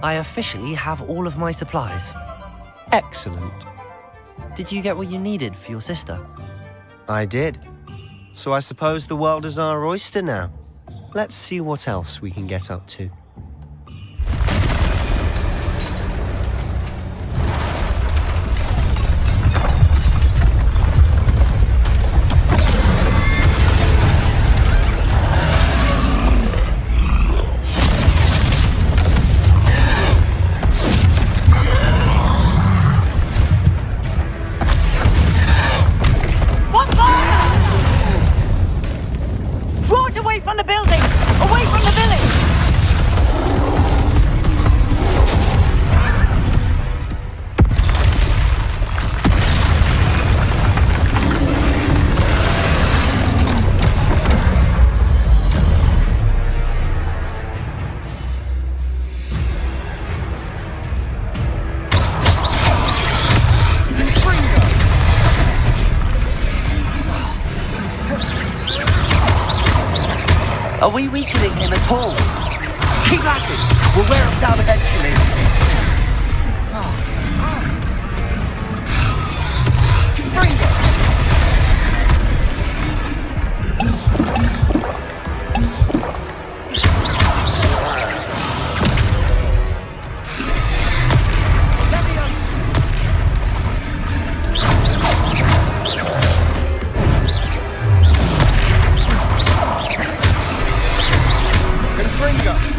I officially have all of my supplies. Excellent. Did you get what you needed for your sister? I did. So I suppose the world is our oyster now. Let's see what else we can get up to. Are we weakening him at all? Keep at it! We'll wear him down eventually.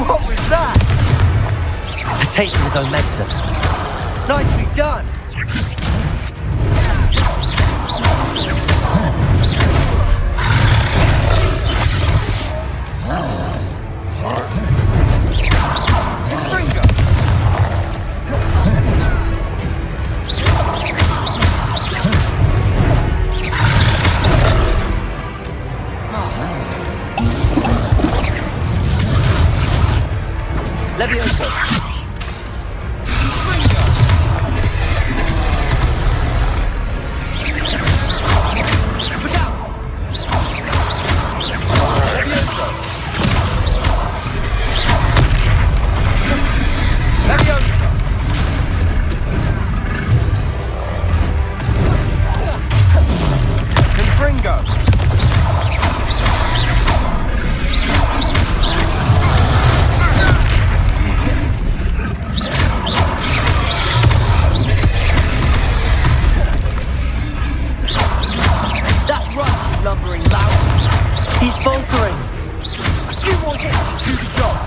What was that? A taste of his own medicine. Nicely done. Levioso. Look out! Levioso. Levioso. Confringo. Lumbering loud. He's faltering. A few more hits to do the job.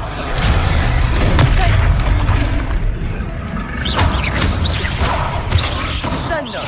Sender.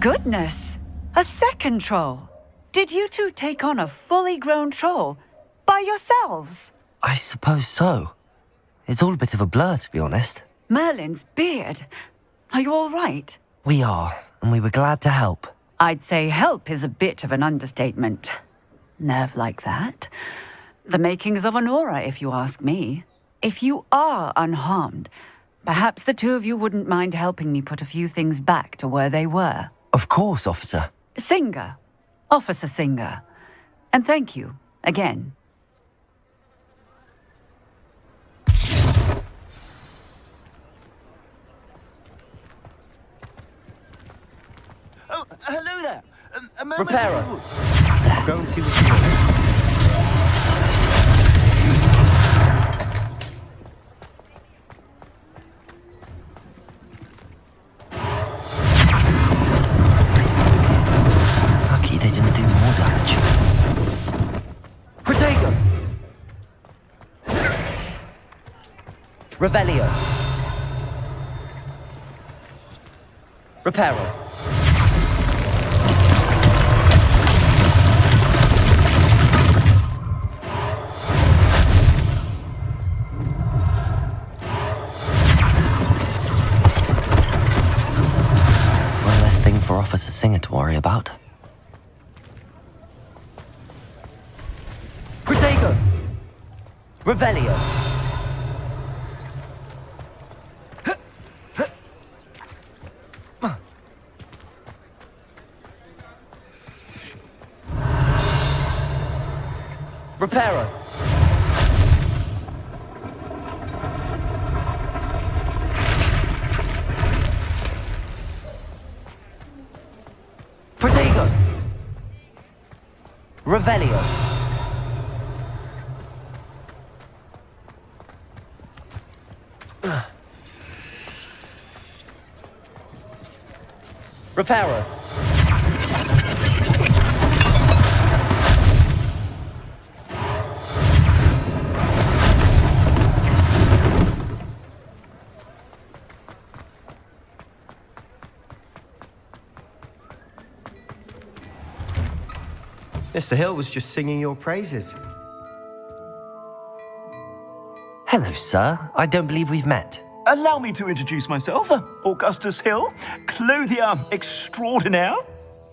Goodness! A second troll! Did you two take on a fully grown troll by yourselves? I suppose so. It's all a bit of a blur, to be honest. Merlin's beard. Are you all right? We are, and we were glad to help. I'd say help is a bit of an understatement. Nerve like that. The makings of an aura, if you ask me. If you are unharmed, perhaps the two of you wouldn't mind helping me put a few things back to where they were. Of course, officer. Singer. Officer Singer. And thank you, again. Oh, hello there. A moment. Reparo. I'll go and see what you want. They didn't do more damage. Protego! Revelio. Reparo. One less thing for Officer Singer to worry about. Protego! Revelio. Reparo. Protego. Revelio. Reparo. Mr. Hill was just singing your praises. Hello, sir. I don't believe we've met. Allow me to introduce myself, Augustus Hill, clothier extraordinaire.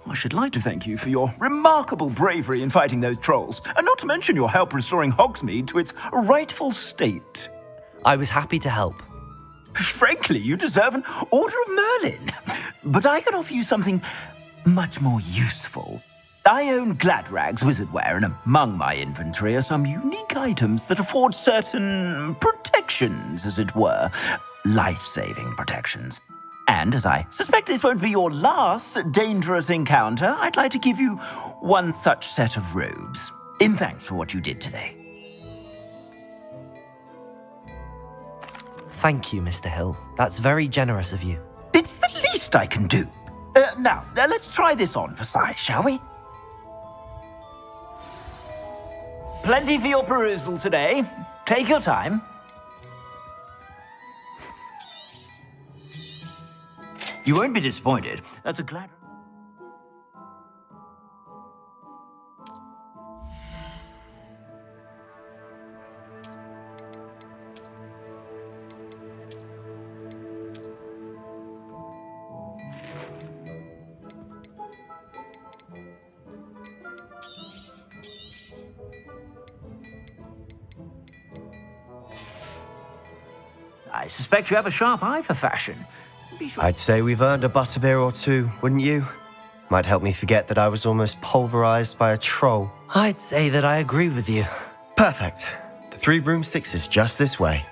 I should like to thank you for your remarkable bravery in fighting those trolls, and not to mention your help restoring Hogsmeade to its rightful state. I was happy to help. Frankly, you deserve an Order of Merlin. But I can offer you something much more useful. I own Gladrag's wizardware, and among my inventory are some unique items that afford certain protections, as it were. Life-saving protections. And as I suspect this won't be your last dangerous encounter, I'd like to give you one such set of robes, in thanks for what you did today. Thank you, Mr. Hill. That's very generous of you. It's the least I can do. Now, let's try this on for size, shall we? Plenty for your perusal today. Take your time. You won't be disappointed. That's a glad... I suspect you have a sharp eye for fashion. Be sure... I'd say we've earned a butterbeer or two, wouldn't you? Might help me forget that I was almost pulverized by a troll. I'd say that I agree with you. Perfect. The Three Broomsticks is just this way.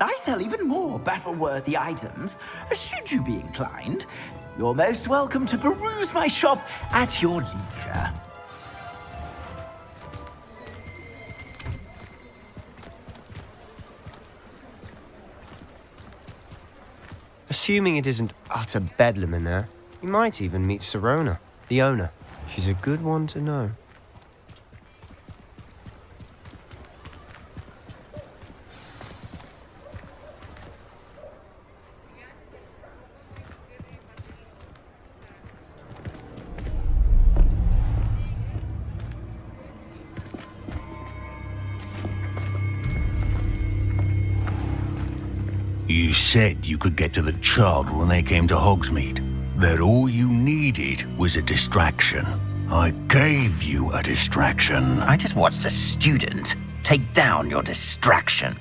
I sell even more battle-worthy items. Should you be inclined, you're most welcome to peruse my shop at your leisure. Assuming it isn't utter bedlam in there, you might even meet Sirona, the owner. She's a good one to know. You said you could get to the child when they came to Hogsmeade. That all you needed was a distraction. I gave you a distraction. I just watched a student take down your distraction.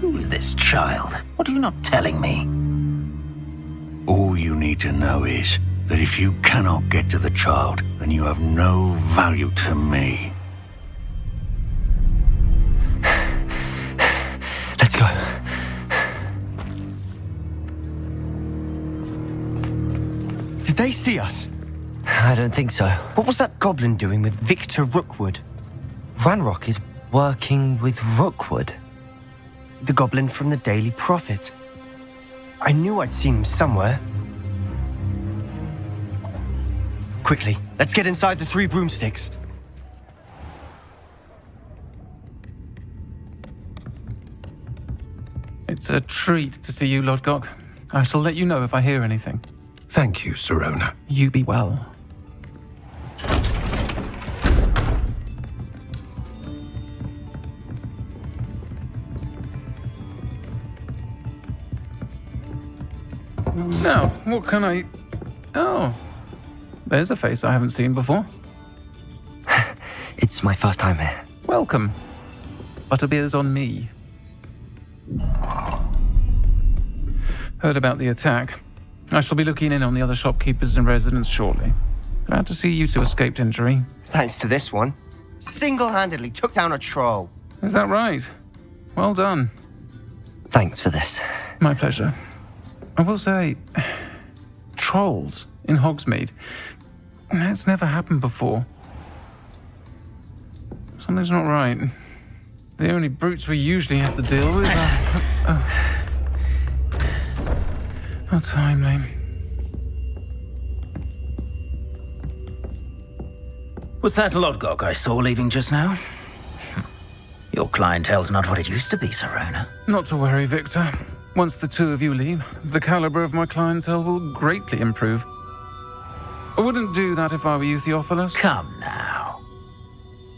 Who is this child? What are you not telling me? All you need to know is that if you cannot get to the child, then you have no value to me. Let's go. Did they see us? I don't think so. What was that goblin doing with Victor Rookwood? Ranrock is working with Rookwood. The goblin from the Daily Prophet. I knew I'd seen him somewhere. Quickly, let's get inside the Three Broomsticks. It's a treat to see you, Lodgok. I shall let you know if I hear anything. Thank you, Sirona. You be well. Now, what can I... Oh, there's a face I haven't seen before. It's my first time here. Welcome. Butterbeer's on me. Heard about the attack. I shall be looking in on the other shopkeepers and residents shortly. Glad to see you two escaped injury. Thanks to this one. Single-handedly took down a troll. Is that right? Well done. Thanks for this. My pleasure. I will say, trolls in Hogsmeade. That's never happened before. Something's not right. The only brutes we usually have to deal with are... How timely. Was that Lodgok I saw leaving just now? Your clientele's not what it used to be, Serona. Not to worry, Victor. Once the two of you leave, the caliber of my clientele will greatly improve. I wouldn't do that if I were you, Theophilus. Come now.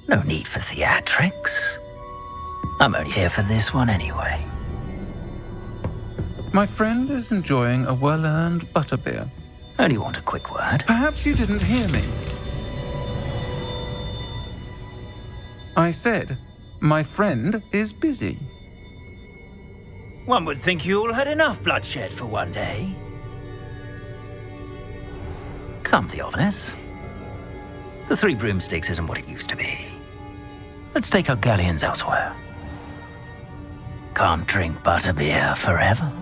No need for theatrics. I'm only here for this one anyway. My friend is enjoying a well-earned butterbeer. Only want a quick word. Perhaps you didn't hear me. I said, my friend is busy. One would think you all had enough bloodshed for one day. Come, Theophilus. The Three Broomsticks isn't what it used to be. Let's take our galleons elsewhere. Can't drink butterbeer forever.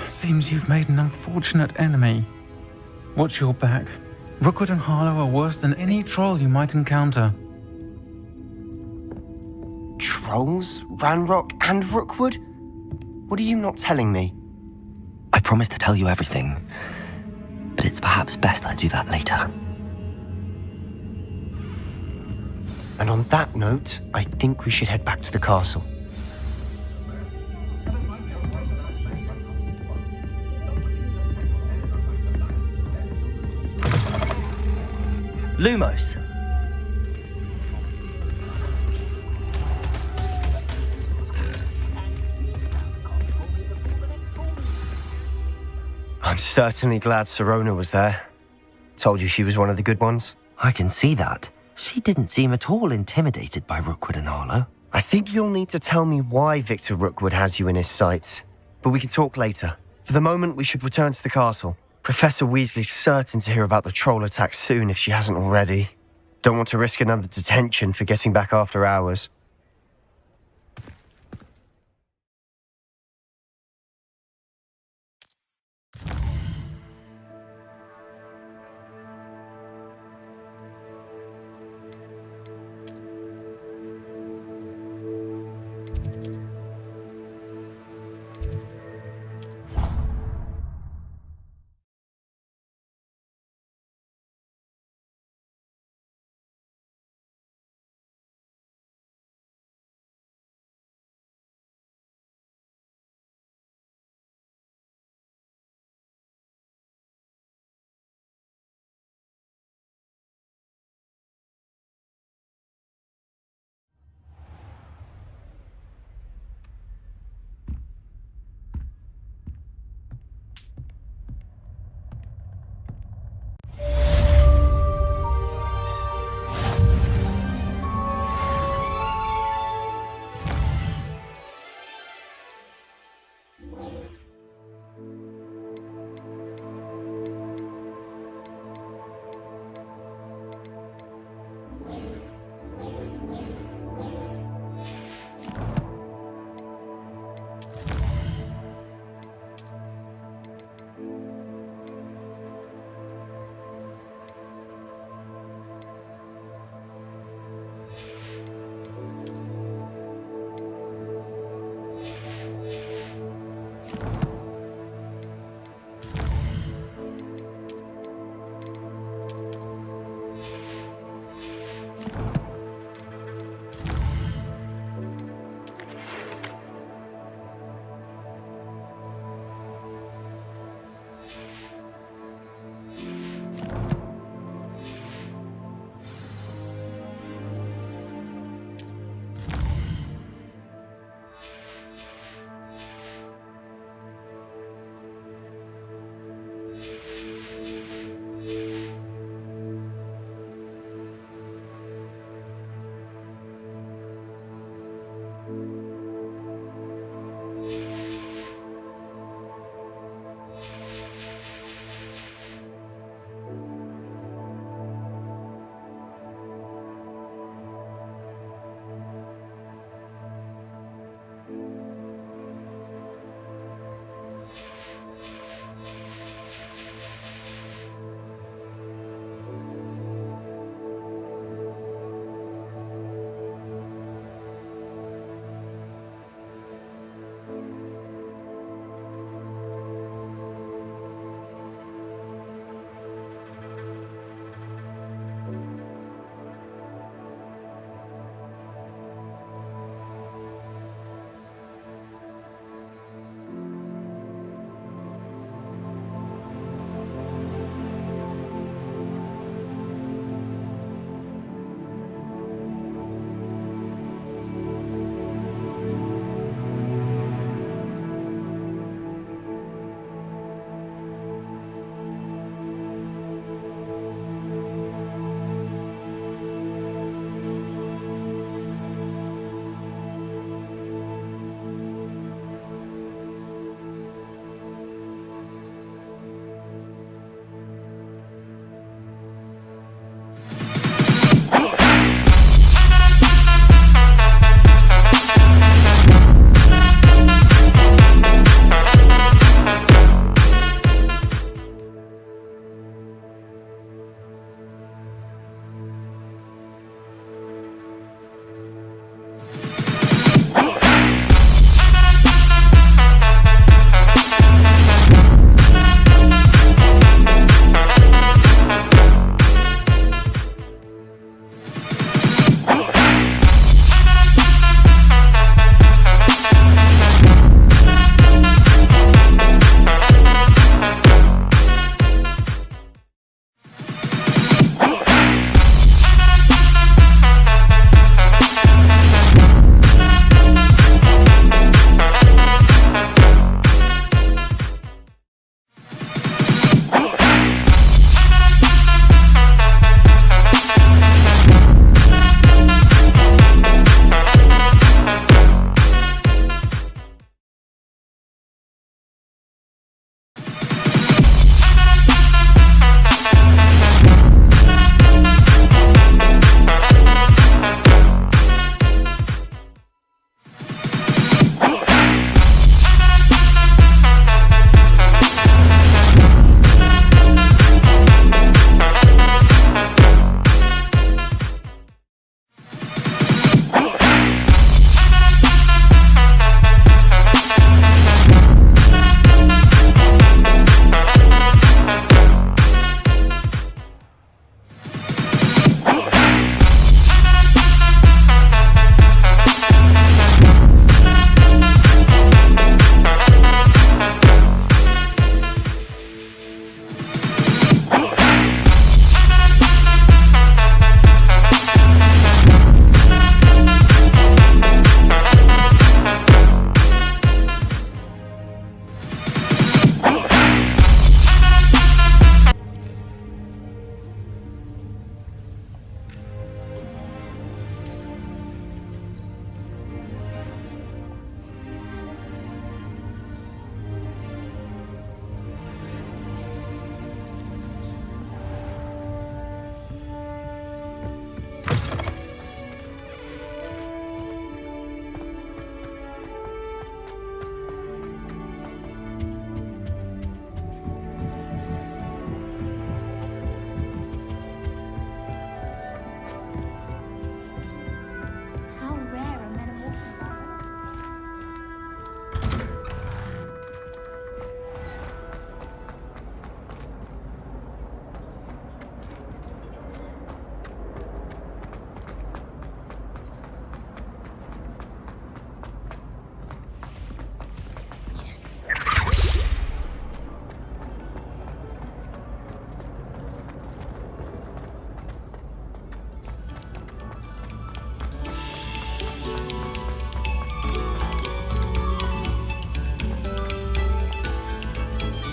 Seems you've made an unfortunate enemy. Watch your back. Rookwood and Harlow are worse than any troll you might encounter. Trolls? Ranrock and Rookwood? What are you not telling me? I promised to tell you everything, but it's perhaps best I do that later. And on that note, I think we should head back to the castle. Lumos. I'm certainly glad Serona was there. Told you she was one of the good ones. I can see that. She didn't seem at all intimidated by Rookwood and Harlow. I think you'll need to tell me why Victor Rookwood has you in his sights. But we can talk later. For the moment, we should return to the castle. Professor Weasley's certain to hear about the troll attack soon if she hasn't already. Don't want to risk another detention for getting back after hours.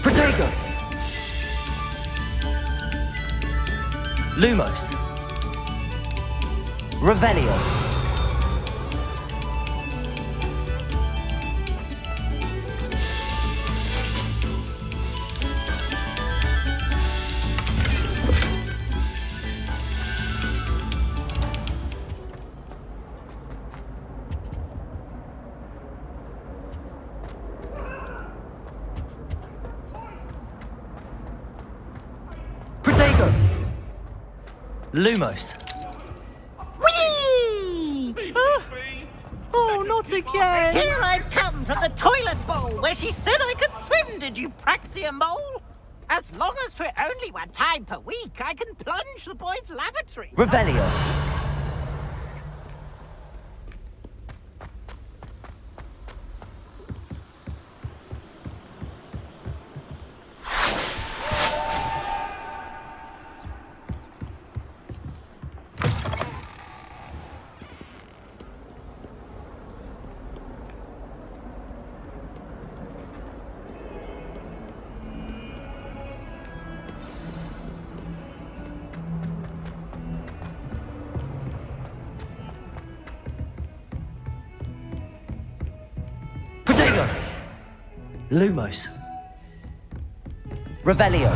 Protego! Lumos. Revelio. Protego! Lumos. Whee! Oh, not again! Here I've come from the toilet bowl where she said I could swim, did you praxia mole? As long as 'twere only one time per week, I can plunge the boys' lavatory. Revelio. Protego! Lumos. Revelio.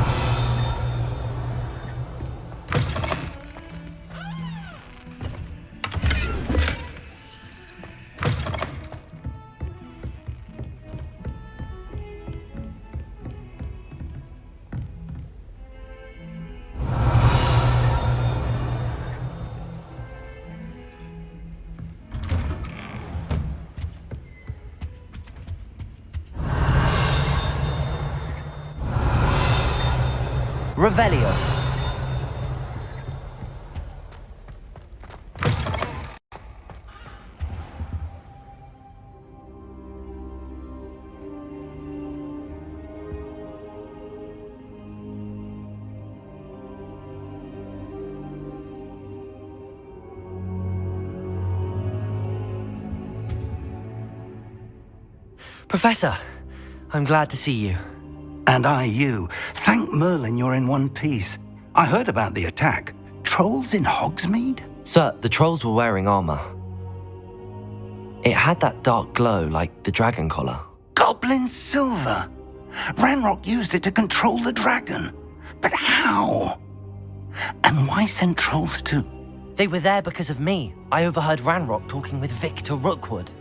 Revelio. Professor, I'm glad to see you. And I you. Thank Merlin you're in one piece. I heard about the attack. Trolls in Hogsmeade? Sir, the trolls were wearing armor. It had that dark glow like the dragon collar. Goblin silver! Ranrock used it to control the dragon. But how? And why send trolls too? They were there because of me. I overheard Ranrock talking with Victor Rookwood.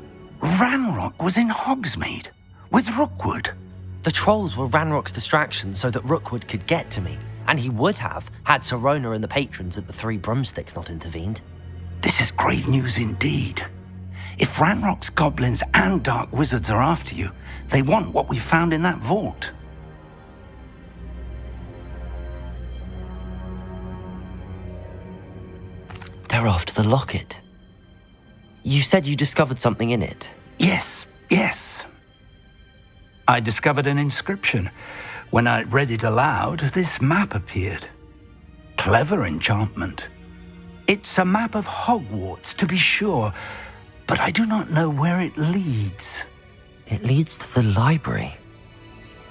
Ranrock was in Hogsmeade? With Rookwood? The trolls were Ranrock's distraction so that Rookwood could get to me, and he would have had Serona and the patrons at the Three Broomsticks not intervened. This is grave news indeed. If Ranrock's goblins and dark wizards are after you, they want what we found in that vault. They're after the locket. You said you discovered something in it. Yes. I discovered an inscription. When I read it aloud, this map appeared. Clever enchantment. It's a map of Hogwarts, to be sure, but I do not know where it leads. It leads to the library.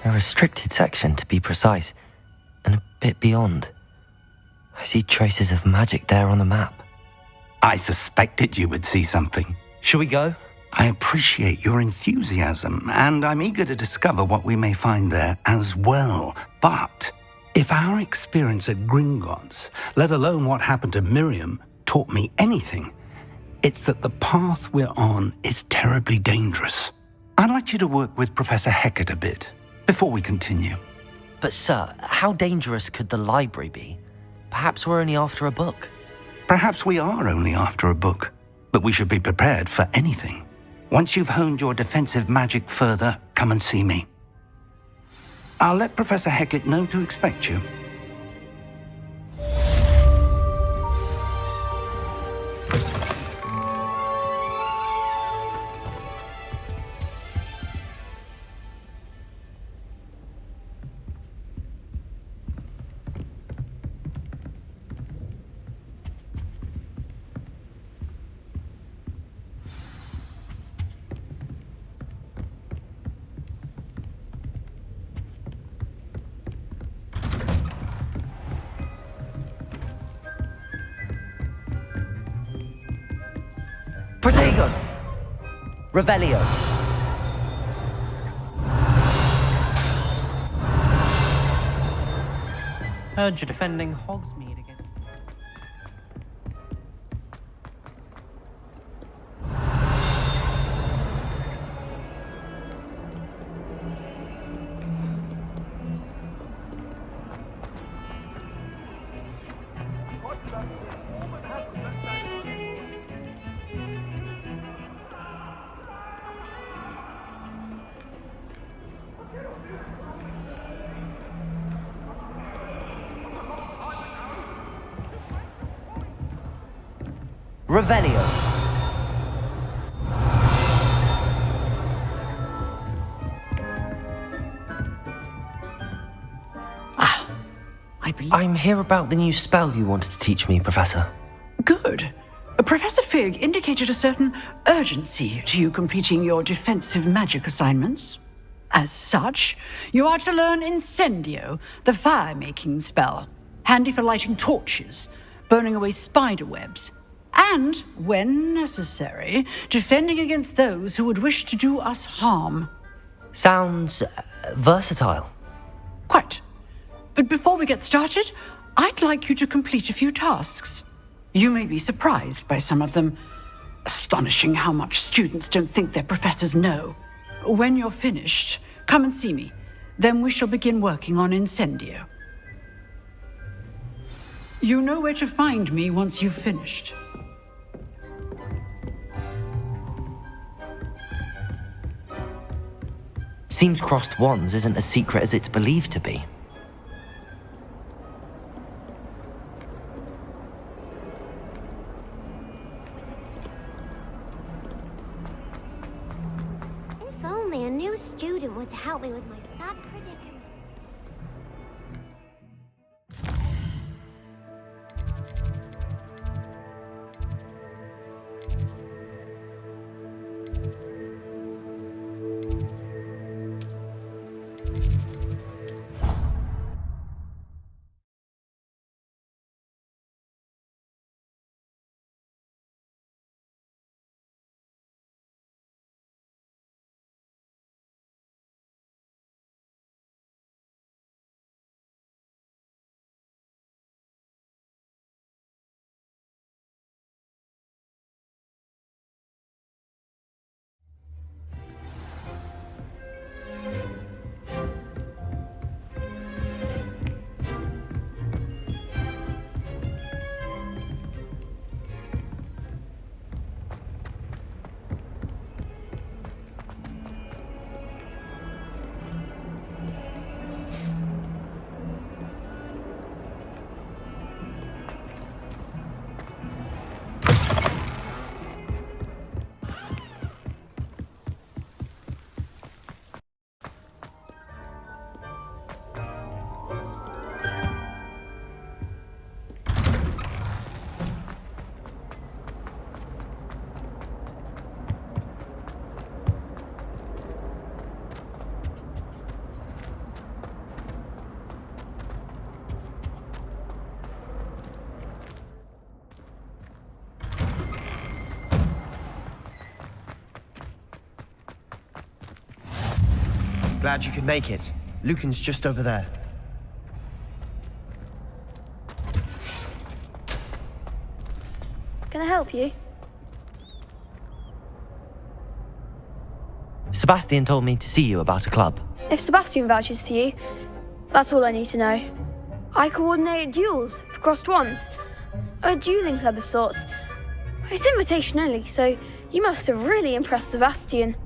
A restricted section, to be precise, and a bit beyond. I see traces of magic there on the map. I suspected you would see something. Shall we go? I appreciate your enthusiasm, and I'm eager to discover what we may find there as well. But if our experience at Gringotts, let alone what happened to Miriam, taught me anything, it's that the path we're on is terribly dangerous. I'd like you to work with Professor Hecat a bit before we continue. But sir, how dangerous could the library be? Perhaps we're only after a book. Perhaps we are only after a book, but we should be prepared for anything. Once you've honed your defensive magic further, come and see me. I'll let Professor Hecat know to expect you. Protego! Revelio! Heard you're defending Hogsmeade again. Revelio! I believe... I'm here about the new spell you wanted to teach me, Professor. Good. Professor Fig indicated a certain urgency to you completing your defensive magic assignments. As such, you are to learn Incendio, the fire-making spell, handy for lighting torches, burning away spider webs, and, when necessary, defending against those who would wish to do us harm. Sounds versatile. Quite. But before we get started, I'd like you to complete a few tasks. You may be surprised by some of them. Astonishing how much students don't think their professors know. When you're finished, come and see me. Then we shall begin working on Incendio. You know where to find me once you've finished. Seems crossed wands isn't as secret as it's believed to be. If only a new student were to help me with my sad predicament. Glad you could make it. Lucan's just over there. Can I help you? Sebastian told me to see you about a club. If Sebastian vouches for you, that's all I need to know. I coordinate duels for crossed wands. A dueling club of sorts. It's invitation only, so you must have really impressed Sebastian.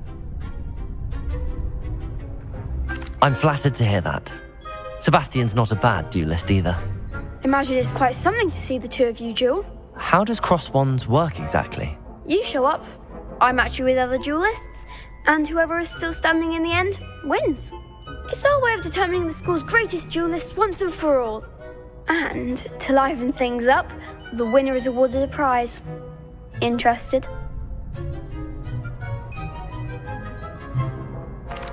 I'm flattered to hear that. Sebastian's not a bad duelist either. Imagine it's quite something to see the two of you duel. How does cross wands work exactly? You show up, I match you with other duelists, and whoever is still standing in the end wins. It's our way of determining the school's greatest duelist once and for all. And to liven things up, the winner is awarded a prize. Interested?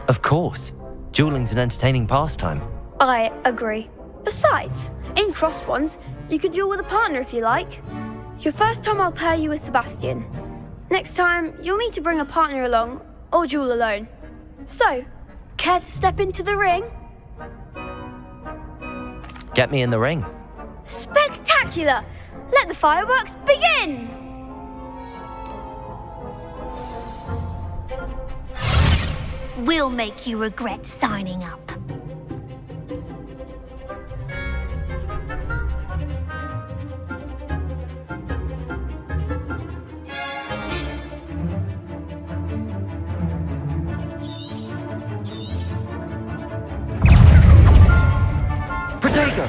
Of course. Dueling's an entertaining pastime. I agree. Besides, in crossed ones, you can duel with a partner if you like. Your first time I'll pair you with Sebastian. Next time, you'll need to bring a partner along, or duel alone. So, care to step into the ring? Get me in the ring. Spectacular! Let the fireworks begin! We'll make you regret signing up. Protego!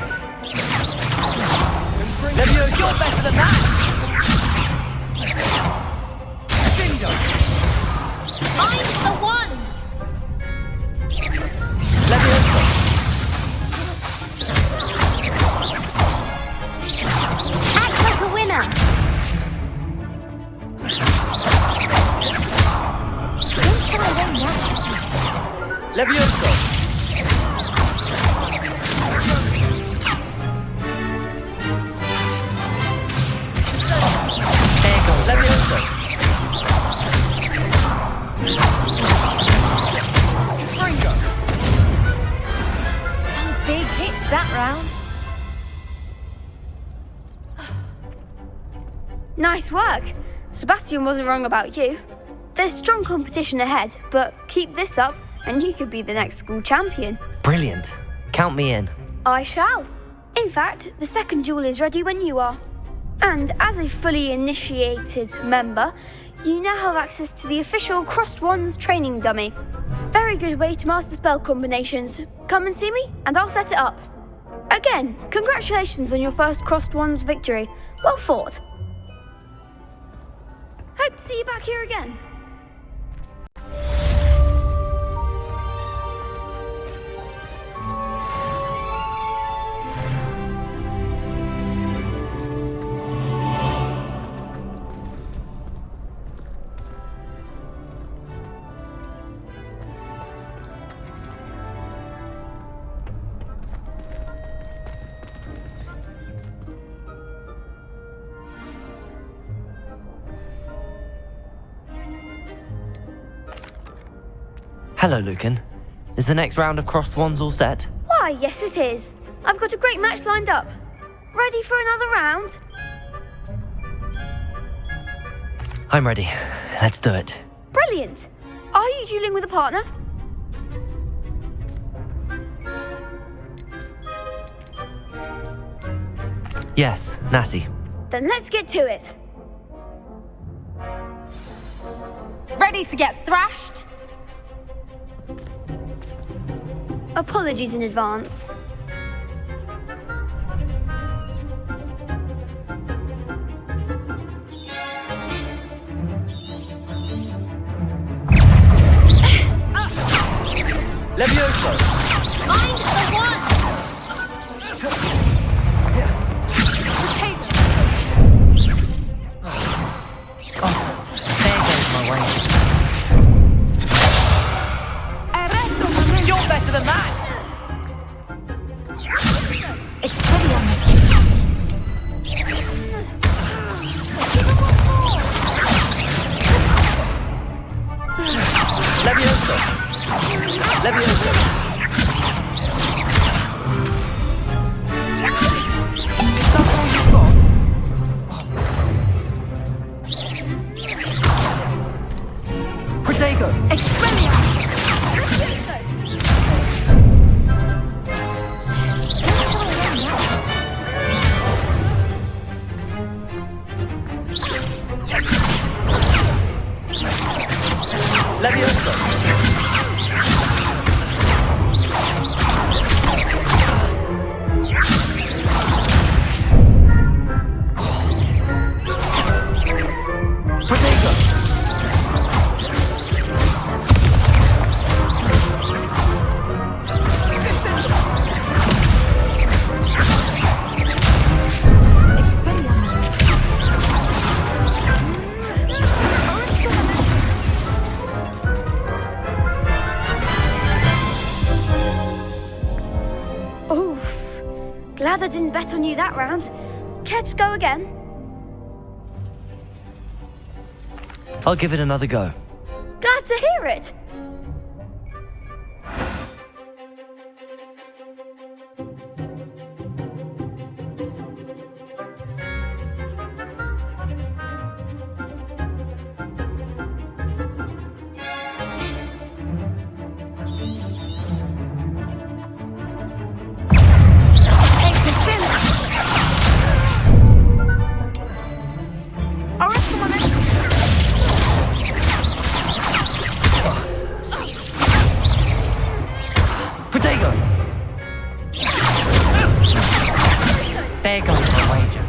Levio, you're better than that! Bingo! I'm the one! Leviosa! Act like a winner! Don't shy away now. Leviosa! Leviosa! Fringo! Some big hits that round. Nice work. Sebastian wasn't wrong about you. There's strong competition ahead, but keep this up and you could be the next school champion. Brilliant. Count me in. I shall. In fact, the second duel is ready when you are. And as a fully initiated member, you now have access to the official Crossed Wands training dummy. Very good way to master spell combinations. Come and see me, and I'll set it up. Again, congratulations on your first Crossed Wands victory. Well fought. Hope to see you back here again. Hello, Lucan. Is the next round of Crossed Wands all set? Why, yes it is. I've got a great match lined up. Ready for another round? I'm ready. Let's do it. Brilliant. Are you dueling with a partner? Yes, Natty. Then let's get to it. Ready to get thrashed? Apologies in advance. Levioso! Mind the one! There goes my way. You're better than that! Levioso! Levioso! Is that all you've got? Protego! Expelliarmus! Levioso! Protego! Oof. Glad I didn't bet on you that round. Care to go again? I'll give it another go. Glad to hear it. There goes my wager.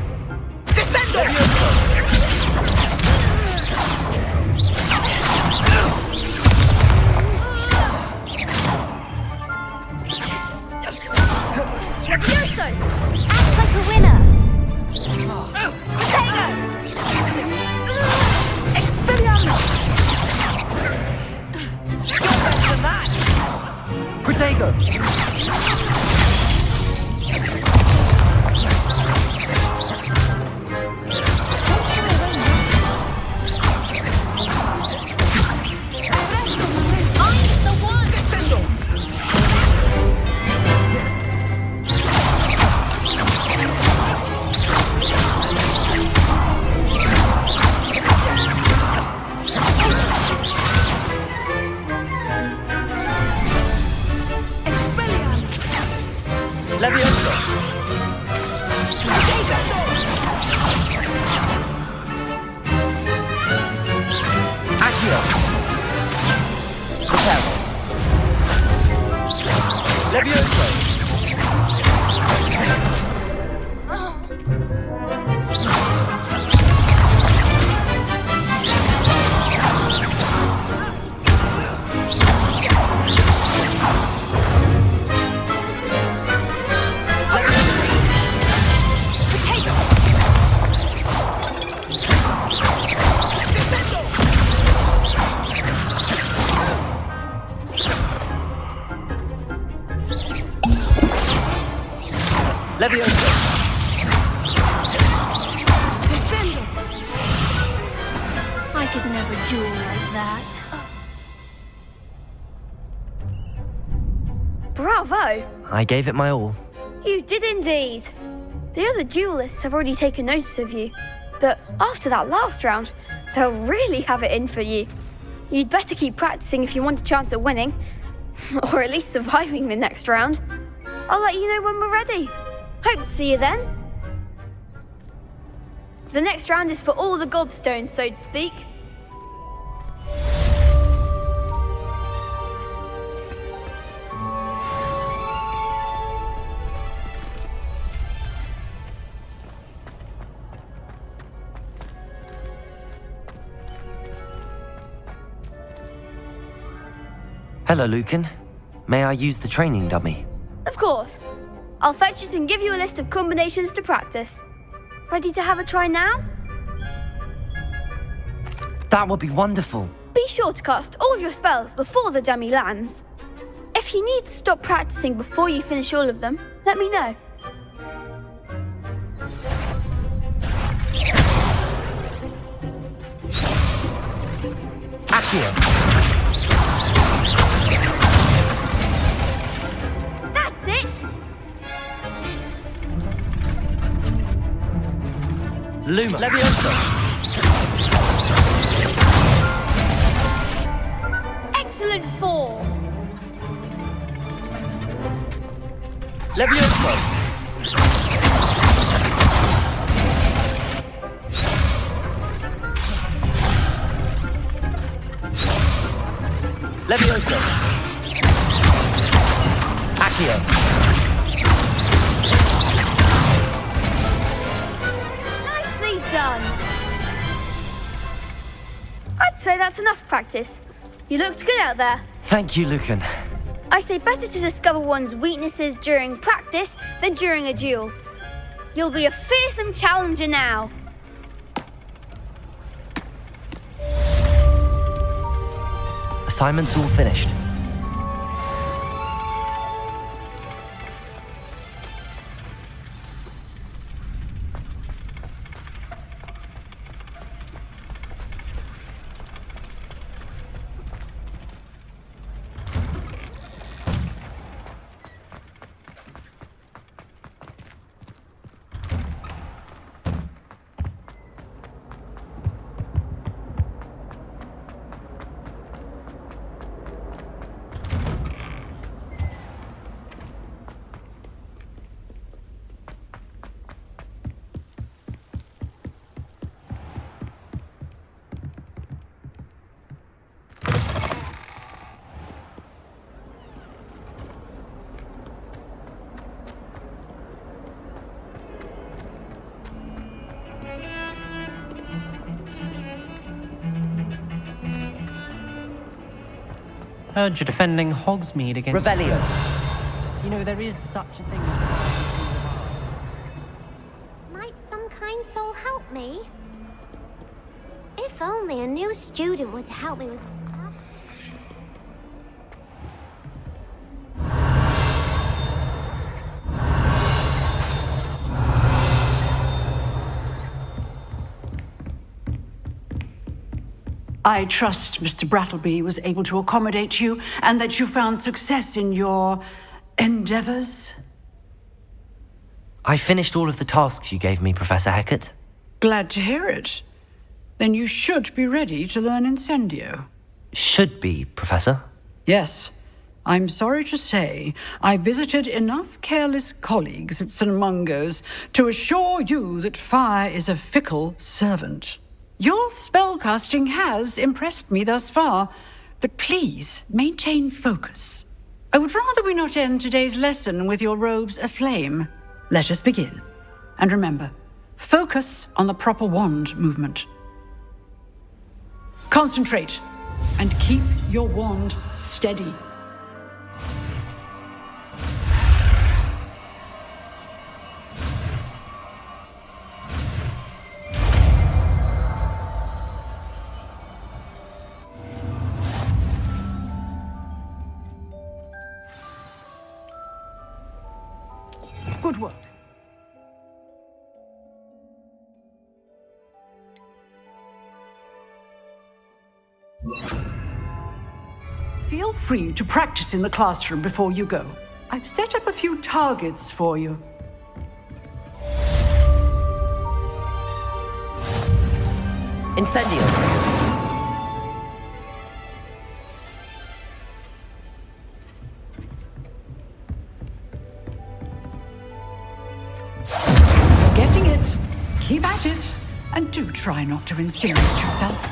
Levioso! Act like a winner. Protego! Levioso! Accio! Repel! Levioso! Levioso! I could never duel like that. Bravo! I gave it my all. You did indeed. The other duelists have already taken notice of you, but after that last round, they'll really have it in for you. You'd better keep practicing if you want a chance at winning, or at least surviving the next round. I'll let you know when we're ready. Hope to see you then. The next round is for all the gobstones, so to speak. Hello, Lucan. May I use the training dummy? Of course. I'll fetch it and give you a list of combinations to practice. Ready to have a try now? That would be wonderful. Be sure to cast all your spells before the dummy lands. If you need to stop practicing before you finish all of them, let me know. Accio! That's it! Luma! Levioso! Excellent form! Levioso! Levioso! Accio! Nicely done! I'd say that's enough practice. You looked good out there. Thank you, Lucan. I say better to discover one's weaknesses during practice than during a duel. You'll be a fearsome challenger now. Assignment's all finished. Heard you're defending Hogsmeade against... Revelio. You know, there is such a thing Might some kind soul help me? If only a new student were to help me with... I trust Mr. Brattleby was able to accommodate you and that you found success in your endeavors. I finished all of the tasks you gave me, Professor Hecat. Glad to hear it. Then you should be ready to learn Incendio. Should be, Professor. Yes. I'm sorry to say, I visited enough careless colleagues at St. Mungo's to assure you that fire is a fickle servant. Your spellcasting has impressed me thus far, but please maintain focus. I would rather we not end today's lesson with your robes aflame. Let us begin. And remember, focus on the proper wand movement. Concentrate and keep your wand steady. Good work. Feel free to practice in the classroom before you go. I've set up a few targets for you. Incendio. You're getting it. Keep at it. And do try not to incinerate yourself.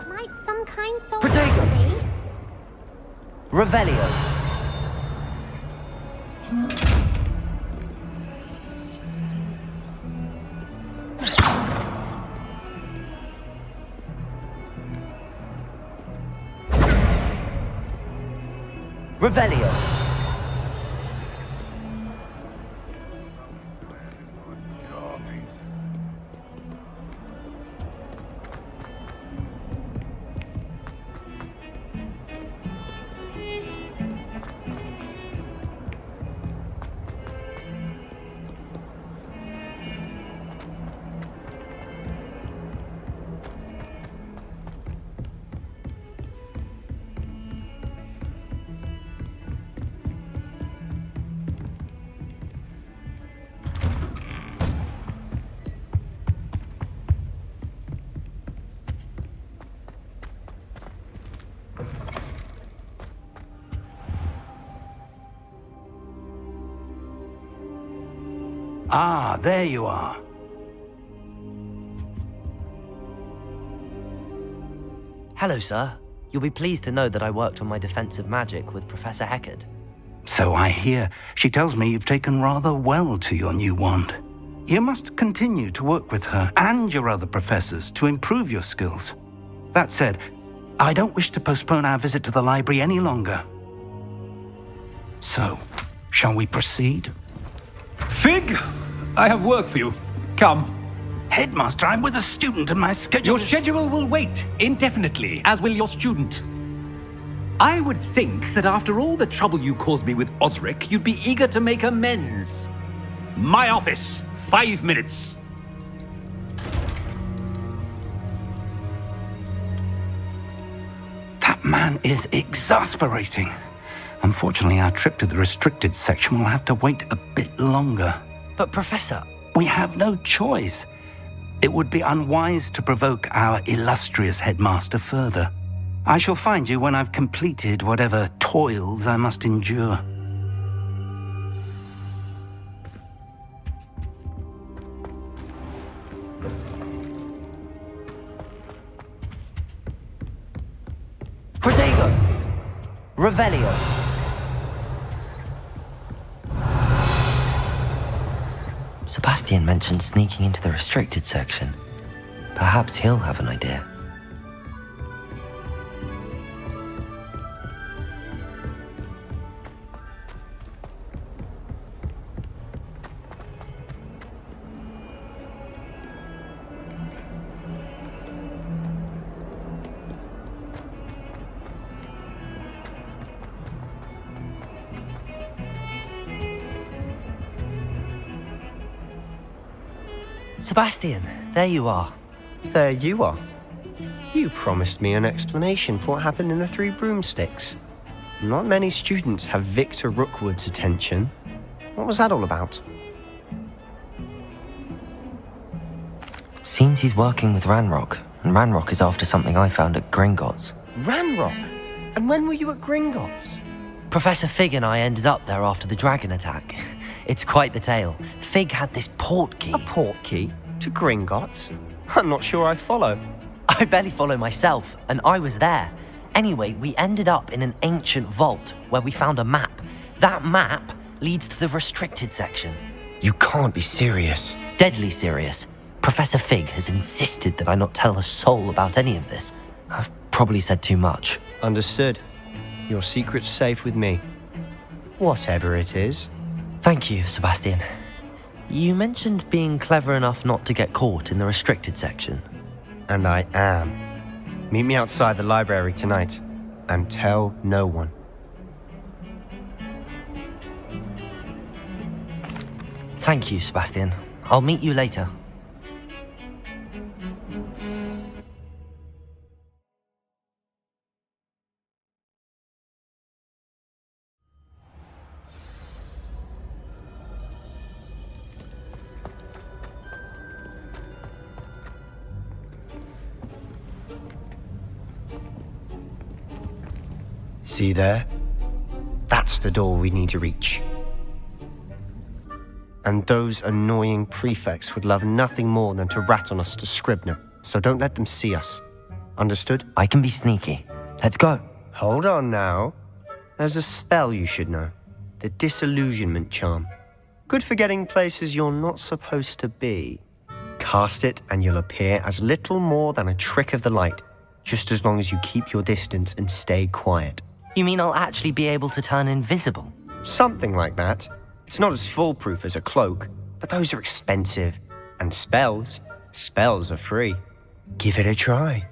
Might some kind soul Protego. help me? Revelio. Revelio. Ah, there you are. Hello, sir. You'll be pleased to know that I worked on my defensive magic with Professor Hecat. So I hear. She tells me you've taken rather well to your new wand. You must continue to work with her and your other professors to improve your skills. That said, I don't wish to postpone our visit to the library any longer. So, shall we proceed? Fig, I have work for you. Come. Headmaster, I'm with a student and my schedule... Your schedule will wait indefinitely, as will your student. I would think that after all the trouble you caused me with Osric, you'd be eager to make amends. My office, 5 minutes. That man is exasperating. Unfortunately, our trip to the restricted section will have to wait a bit longer. But, Professor... We have no choice. It would be unwise to provoke our illustrious headmaster further. I shall find you when I've completed whatever toils I must endure. Protego. Revelio. Sebastian mentioned sneaking into the restricted section. Perhaps he'll have an idea. Sebastian, there you are. There you are. You promised me an explanation for what happened in the Three Broomsticks. Not many students have Victor Rookwood's attention. What was that all about? Seems he's working with Ranrock, and Ranrock is after something I found at Gringotts. Ranrock? And when were you at Gringotts? Professor Fig and I ended up there after the dragon attack. It's quite the tale. Fig had this port key. A port key? To Gringotts? I'm not sure I follow. I barely follow myself, and I was there. Anyway, we ended up in an ancient vault where we found a map. That map leads to the restricted section. You can't be serious. Deadly serious. Professor Fig has insisted that I not tell a soul about any of this. I've probably said too much. Understood. Your secret's safe with me. Whatever it is. Thank you, Sebastian. You mentioned being clever enough not to get caught in the restricted section. And I am. Meet me outside the library tonight, and tell no one. Thank you, Sebastian. I'll meet you later. See there? That's the door we need to reach. And those annoying prefects would love nothing more than to rat on us to Scribner, so don't let them see us. Understood? I can be sneaky. Let's go. Hold on now. There's a spell you should know. The Disillusionment Charm. Good for getting places you're not supposed to be. Cast it and you'll appear as little more than a trick of the light, just as long as you keep your distance and stay quiet. You mean I'll actually be able to turn invisible? Something like that. It's not as foolproof as a cloak, but those are expensive. And spells are free. Give it a try.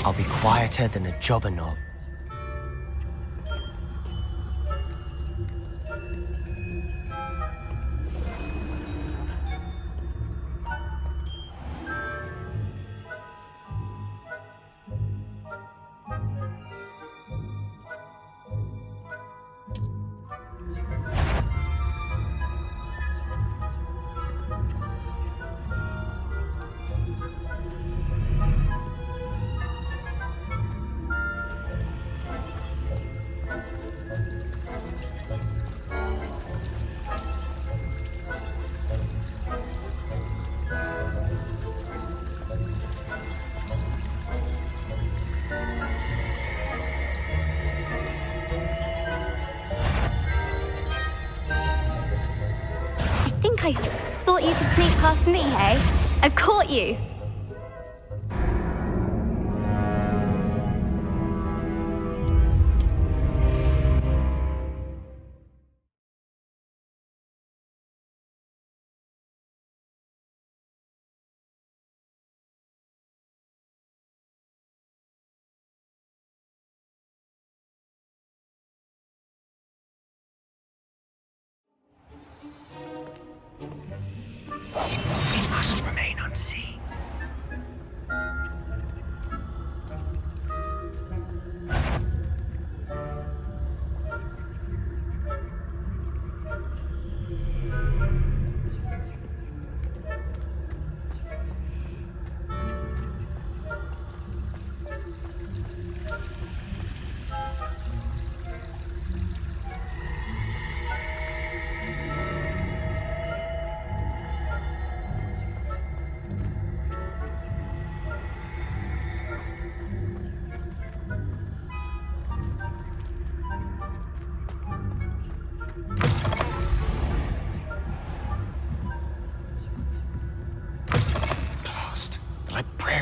I'll be quieter than a jobberknoll. I thought you could sneak past me, hey? I've caught you. We must remain unseen.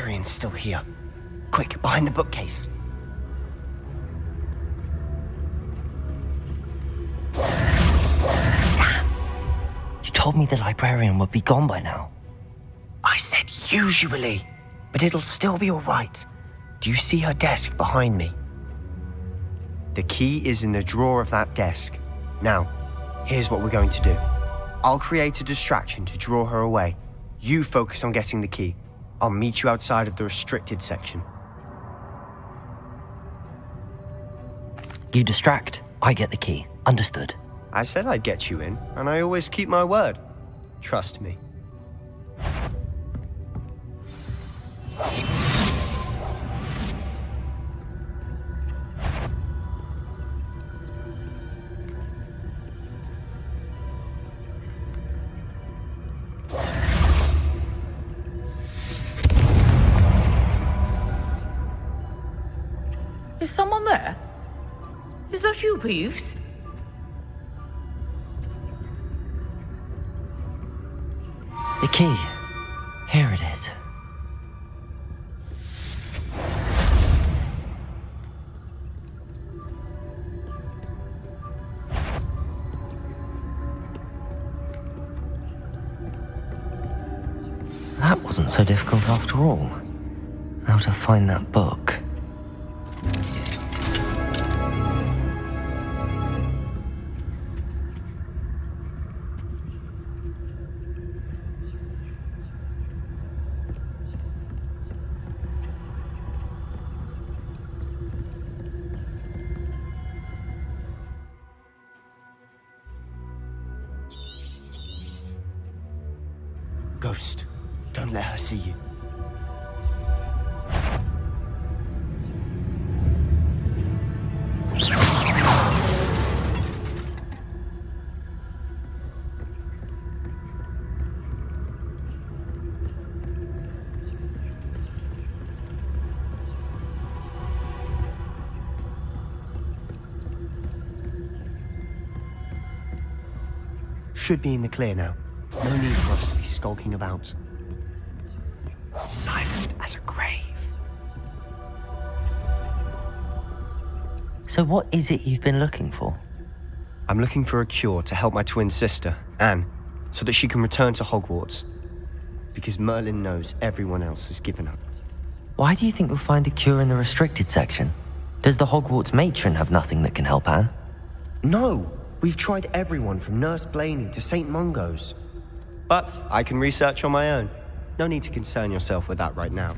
librarian's still here. Quick, behind the bookcase. Damn! You told me the librarian would be gone by now. I said usually, but it'll still be all right. Do you see her desk behind me? The key is in the drawer of that desk. Now, here's what we're going to do. I'll create a distraction to draw her away. You focus on getting the key. I'll meet you outside of the restricted section. You distract, I get the key. Understood. I said I'd get you in, and I always keep my word. Trust me. Is someone there? Is that you, Peeves? The key. Here it is. That wasn't so difficult after all. Now to find that book. Ghost, don't let her see you. Should be in the clear now. No need for us to be skulking about. Silent as a grave. So what is it you've been looking for? I'm looking for a cure to help my twin sister, Anne, so that she can return to Hogwarts. Because Merlin knows everyone else has given up. Why do you think you'll find a cure in the restricted section? Does the Hogwarts matron have nothing that can help Anne? No! We've tried everyone from Nurse Blaney to St. Mungo's. But I can research on my own. No need to concern yourself with that right now.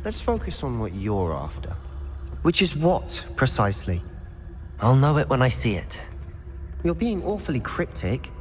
Let's focus on what you're after. Which is what, precisely? I'll know it when I see it. You're being awfully cryptic.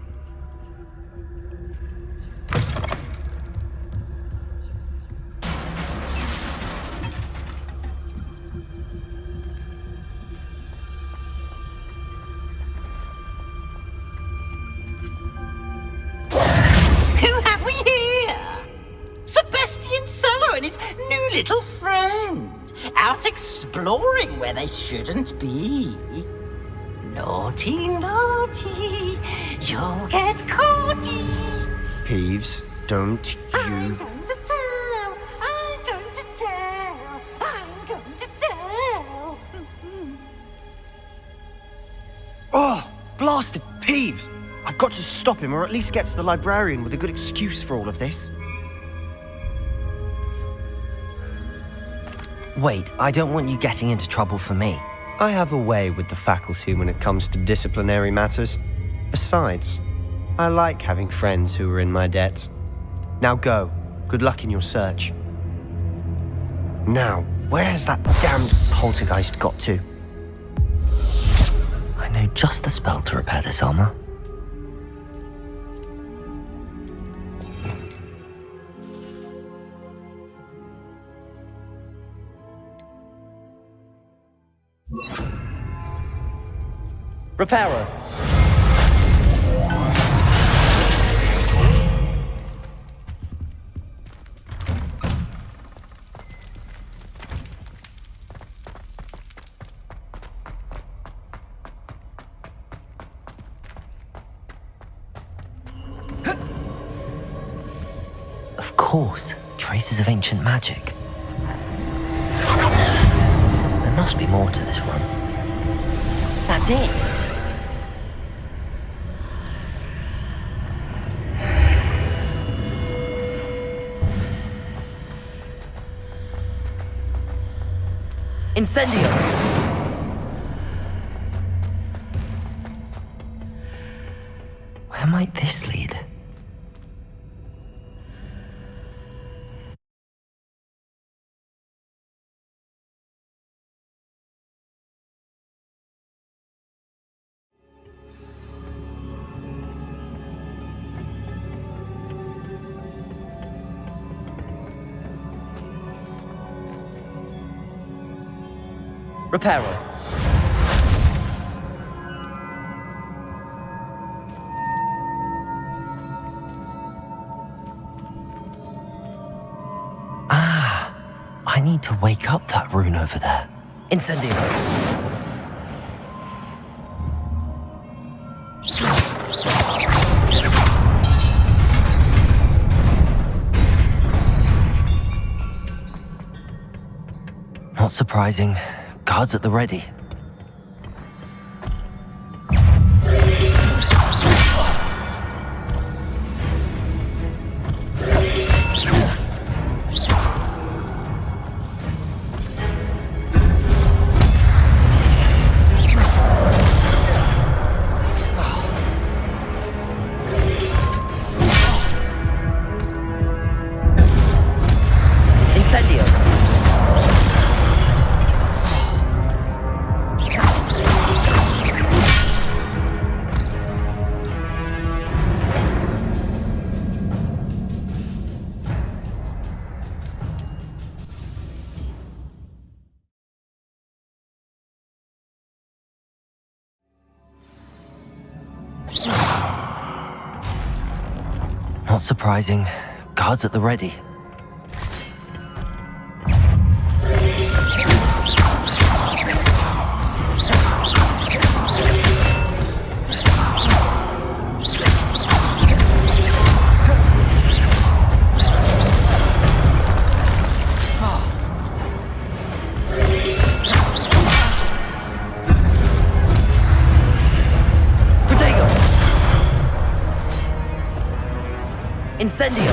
Little friend, out exploring where they shouldn't be. Naughty, naughty, you'll get caughty. Peeves, don't you... I'm going to tell, I'm going to tell, I'm going to tell. Oh, blasted Peeves! I've got to stop him, or at least get to the librarian with a good excuse for all of this. Wait, I don't want you getting into trouble for me. I have a way with the faculty when it comes to disciplinary matters. Besides, I like having friends who are in my debt. Now go. Good luck in your search. Now, where has that damned poltergeist got to? I know just the spell to repair this armor. Repairer. Of course, traces of ancient magic. There must be more to this room. That's it! Incendio! Where might this lead? Reparo. Ah, I need to wake up that rune over there. Incendio. Not surprising. Guards at the ready. Incendio. Not surprising. Guards at the ready. Incendio!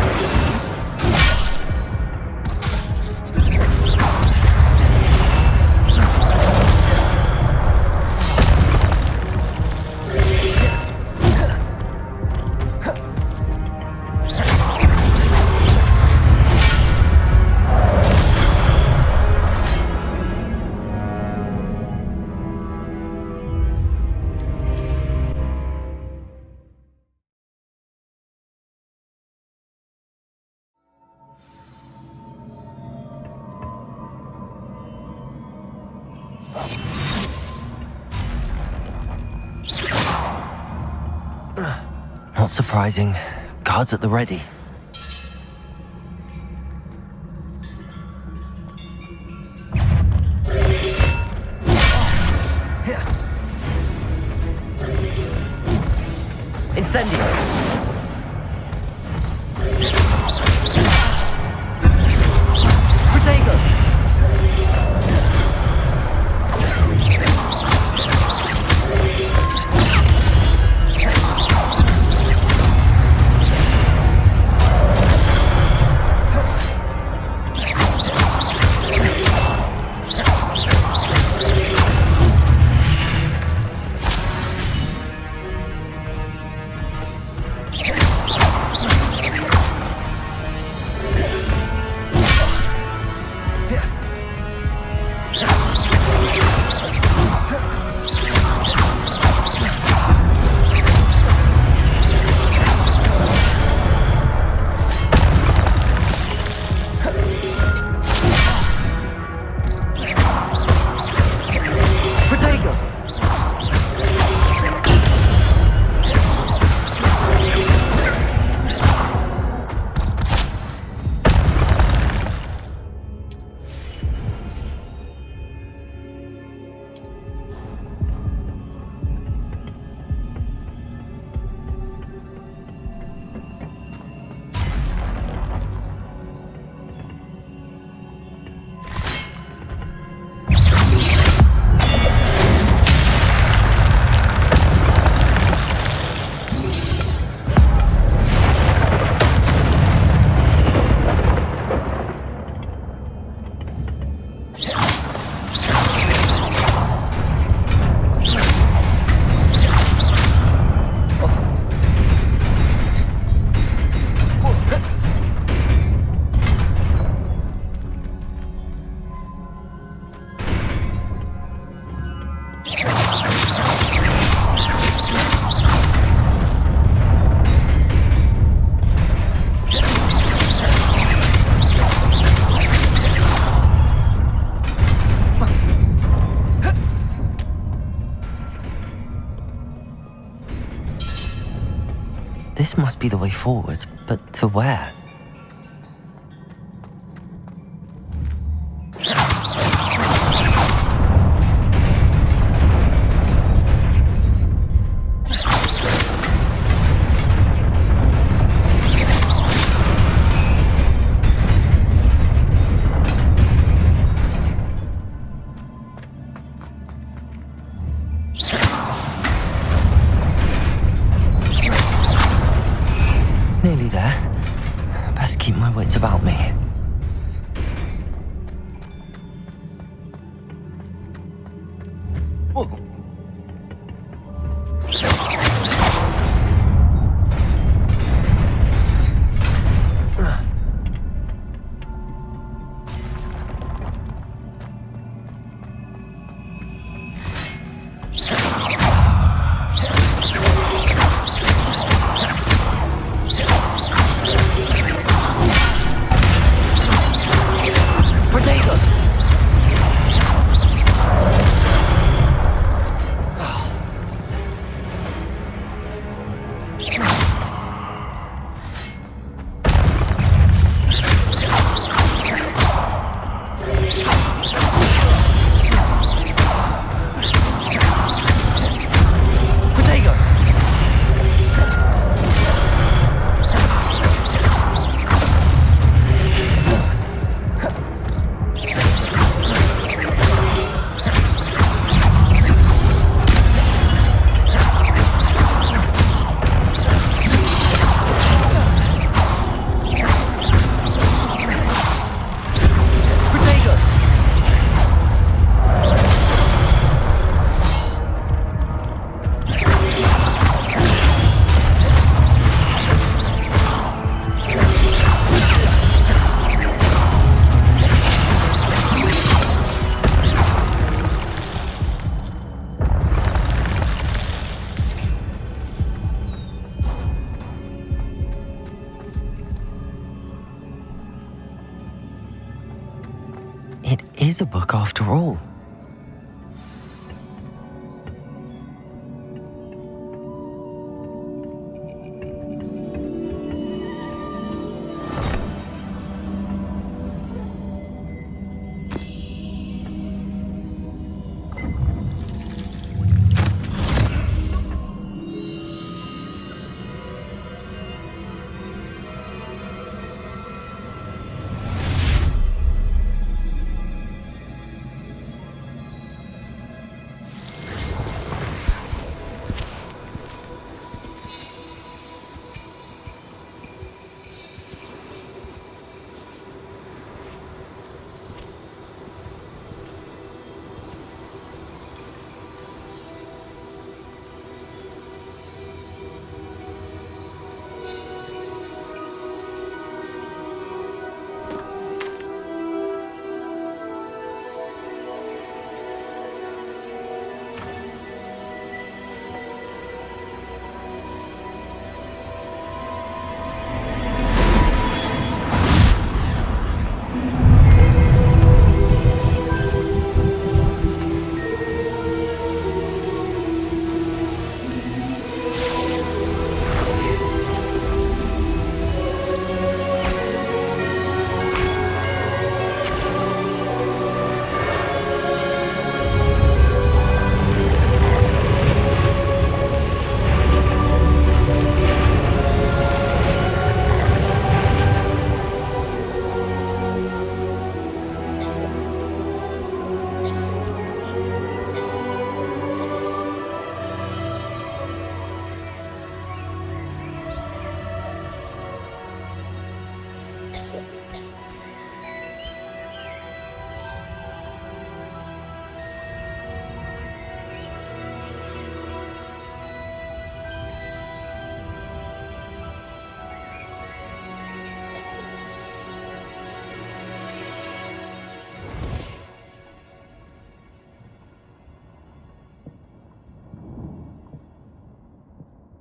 Not surprising. Guards at the ready. Incendio! This must be the way forward, but to where? Nearly there. Best keep my wits about me. It is a book after all.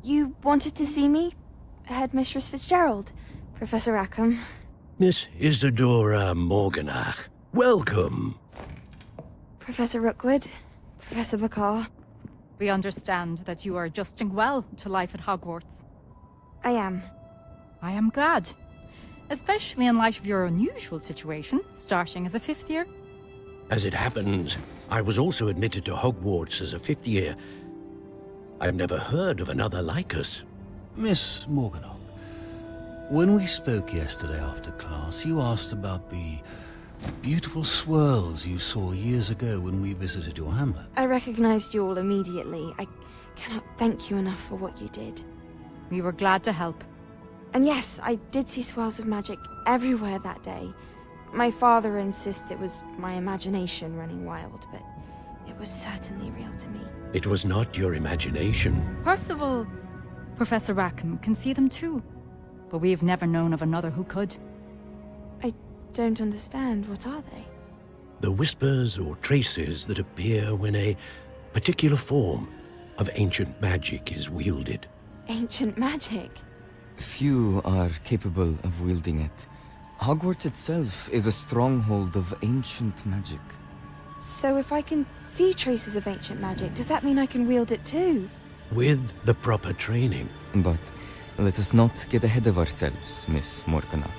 You wanted to see me? Headmistress Fitzgerald, Professor Rackham. Miss Isadora Morganach, welcome. Professor Rookwood, Professor Bakar. We understand that you are adjusting well to life at Hogwarts. I am. I am glad. Especially in light of your unusual situation, starting as a 5th year. As it happens, I was also admitted to Hogwarts as a 5th year. I've never heard of another like us. Miss Morganach, when we spoke yesterday after class, you asked about the beautiful swirls you saw years ago when we visited your hamlet. I recognized you all immediately. I cannot thank you enough for what you did. We were glad to help. And yes, I did see swirls of magic everywhere that day. My father insists it was my imagination running wild, but it was certainly real to me. It was not your imagination. Percival, Professor Rackham can see them too. But we have never known of another who could. I don't understand. What are they? The whispers or traces that appear when a particular form of ancient magic is wielded. Ancient magic? Few are capable of wielding it. Hogwarts itself is a stronghold of ancient magic. So if I can see traces of ancient magic, does that mean I can wield it too? With the proper training. But let us not get ahead of ourselves, Miss Morganach.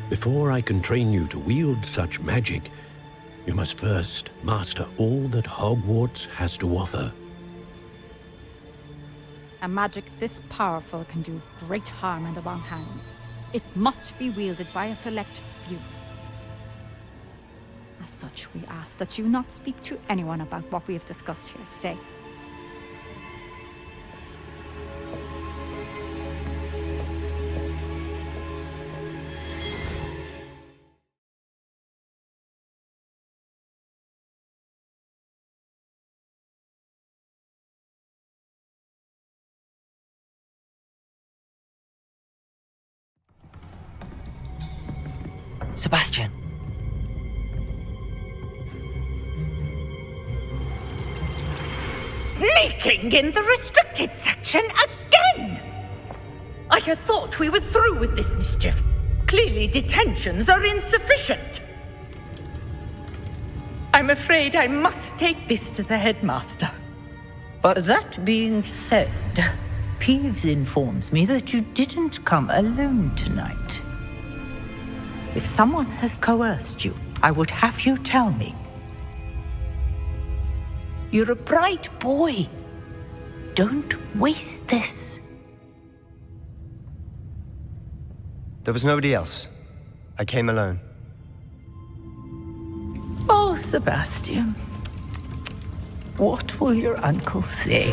Before I can train you to wield such magic, you must first master all that Hogwarts has to offer. A magic this powerful can do great harm in the wrong hands. It must be wielded by a select few. As such, we ask that you not speak to anyone about what we have discussed here today. Sebastian. Sneaking in the restricted section again! I had thought we were through with this mischief. Clearly detentions are insufficient. I'm afraid I must take this to the headmaster. But that being said, Peeves informs me that you didn't come alone tonight. If someone has coerced you, I would have you tell me. You're a bright boy. Don't waste this. There was nobody else. I came alone. Oh, Sebastian. What will your uncle say?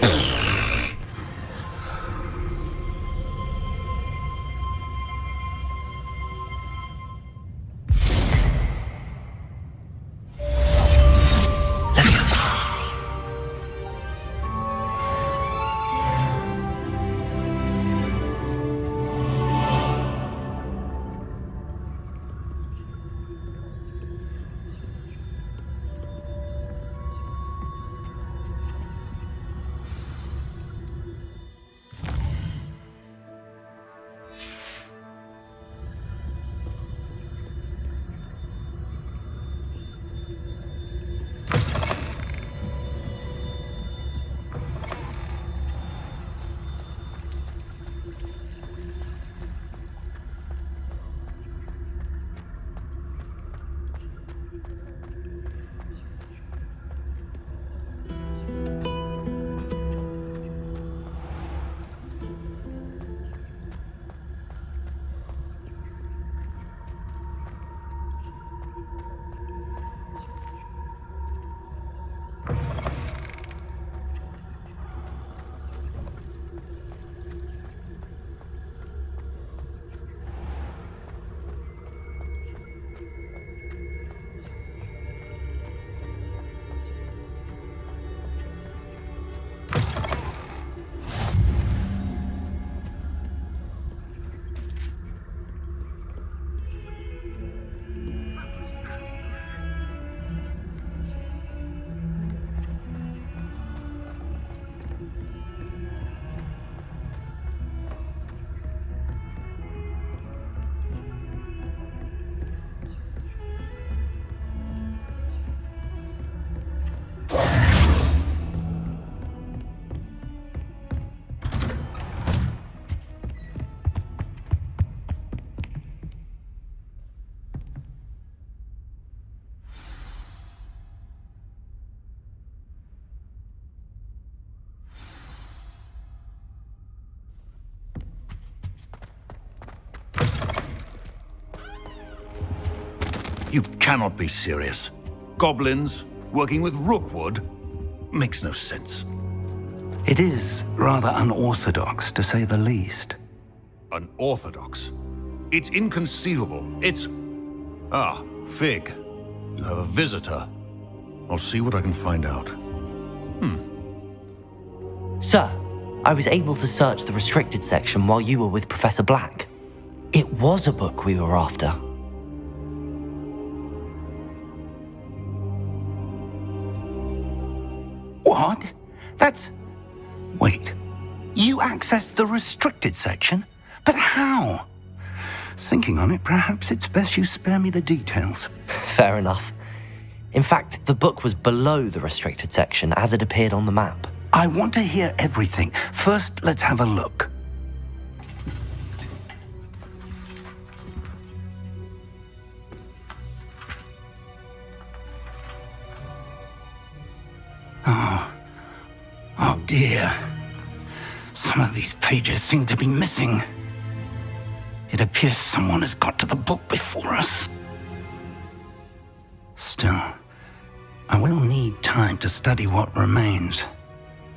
You cannot be serious. Goblins working with Rookwood makes no sense. It is rather unorthodox, to say the least. Unorthodox? It's inconceivable. It's... Ah, Fig. You have a visitor. I'll see what I can find out. Sir, I was able to search the restricted section while you were with Professor Black. It was a book we were after. What? That's... Wait. You accessed the restricted section? But how? Thinking on it, perhaps it's best you spare me the details. Fair enough. In fact, the book was below the restricted section as it appeared on the map. I want to hear everything. First, let's have a look. Oh dear. Some of these pages seem to be missing. It appears someone has got to the book before us. Still, I will need time to study what remains.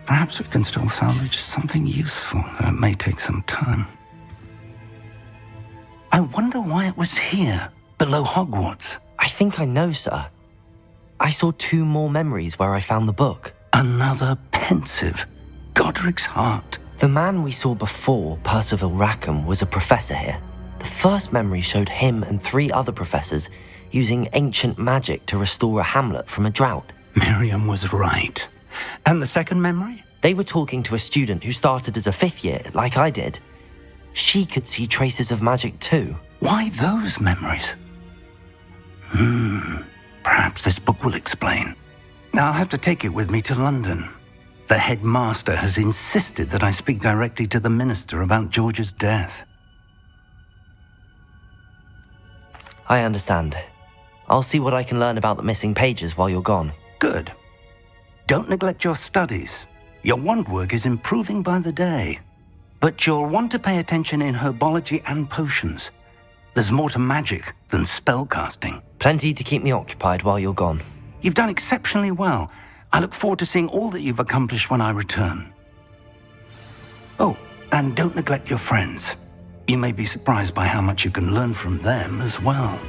Perhaps we can still salvage something useful, though it may take some time. I wonder why it was here, below Hogwarts. I think I know, sir. I saw 2 more memories where I found the book. Another pensive. Godric's heart. The man we saw before, Percival Rackham, was a professor here. The first memory showed him and 3 other professors using ancient magic to restore a hamlet from a drought. Miriam was right. And the second memory? They were talking to a student who started as a 5th year, like I did. She could see traces of magic too. Why those memories? Perhaps this book will explain. Now I'll have to take it with me to London. The headmaster has insisted that I speak directly to the minister about George's death. I understand. I'll see what I can learn about the missing pages while you're gone. Good. Don't neglect your studies. Your wand work is improving by the day. But you'll want to pay attention in herbology and potions. There's more to magic than spellcasting. Plenty to keep me occupied while you're gone. You've done exceptionally well. I look forward to seeing all that you've accomplished when I return. Oh, and don't neglect your friends. You may be surprised by how much you can learn from them as well.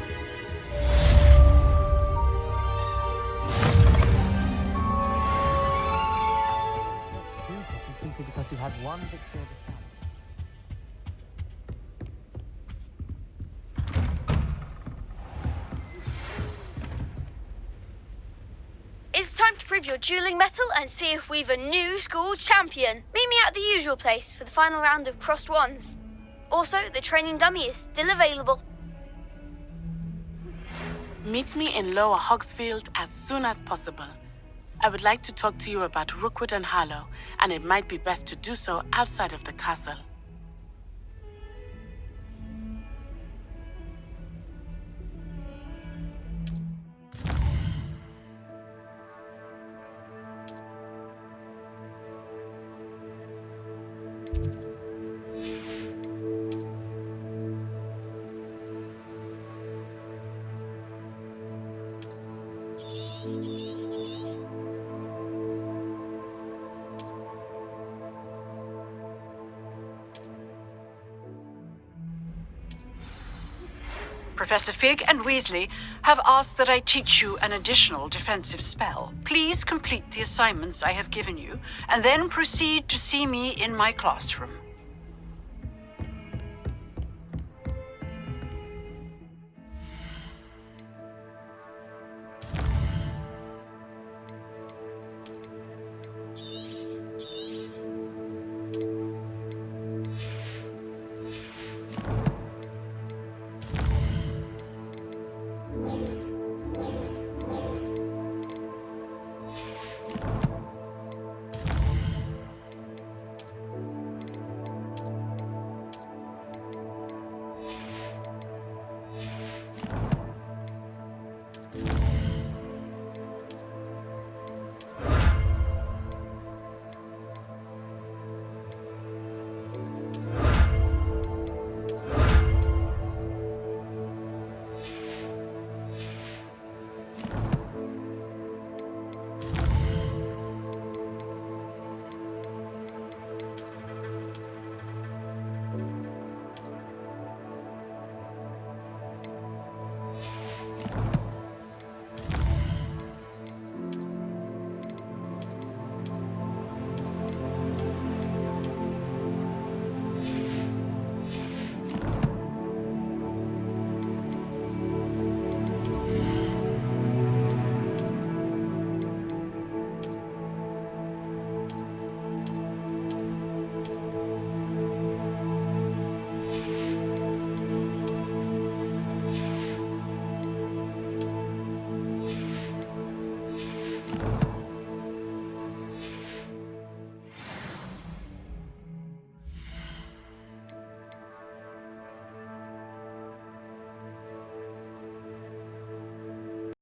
It's time to prove your dueling mettle and see if we've a new school champion. Meet me at the usual place for the final round of crossed wands. Also, the training dummy is still available. Meet me in Lower Hogsfield as soon as possible. I would like to talk to you about Rookwood and Harlow, and it might be best to do so outside of the castle. Professor Fig and Weasley have asked that I teach you an additional defensive spell. Please complete the assignments I have given you, and then proceed to see me in my classroom.